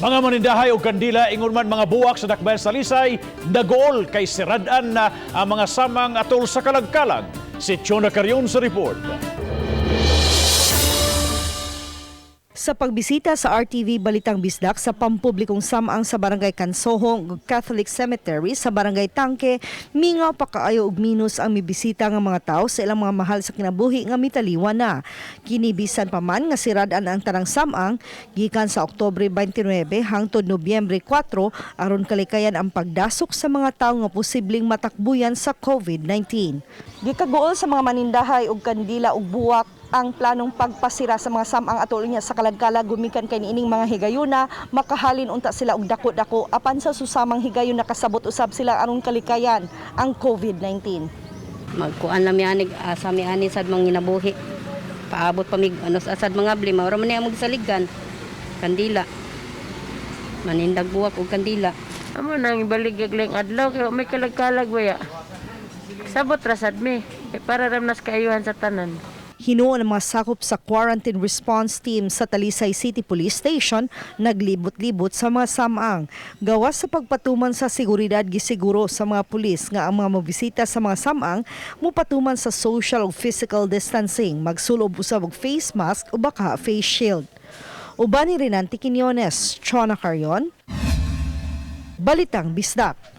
Mga manindahay o kandila ingon man mga buwak sa Dakbayan sa Lisay nagol kay siradan na ang mga samang atol sa kalagkalag. Si Chona Carrion sa report. Sa pagbisita sa RTV Balitang Bisdak sa pampublikong samang sa Barangay Kansohong Catholic Cemetery sa Barangay Tangke, mingaw pa kaayo og minus ang mibisita nga mga tao sa ilang mga mahal sa kinabuhi nga mitaliwan na. Kinibisan pa man nga siradan ang tanang samang gikan sa Oktubre 29 hangtod Nobyembre 4 aron kalikayan ang pagdasok sa mga tao nga posibleng matakbuyan sa COVID-19. Gikaguol sa mga manindahay og kandila ug buwak ang planong pagpasira sa mga samang atol niya sa kalagkala gumikan kay niining mga higayuna makahalin unta sila og dako-dako apan sa susamang higayon nakasabot usab sila aron kalikayan ang COVID-19. Magkuan lang yanig asa mi ani sad mga ginabuhi. Paabot pa mig asad mga bli mao ra man ang magsaligan. Kandila. Manindag buwak og kandila. Amo nang ibalik gagling adlaw kay may kalagkalag baya. Sabot rasad mi para ram nas kaayuhan sa tanan. Hinuon ang mga sakop sa quarantine response team sa Talisay City Police Station naglibot-libot sa mga samang. Gawas sa pagpatuman sa seguridad gisiguro sa mga pulis nga ang mga mabisita sa mga samang mupatuman sa social o physical distancing, magsulob usab og face mask o baka face shield. Uban ni Renante Quiñones, Chona Carrion, Balitang Bisdak.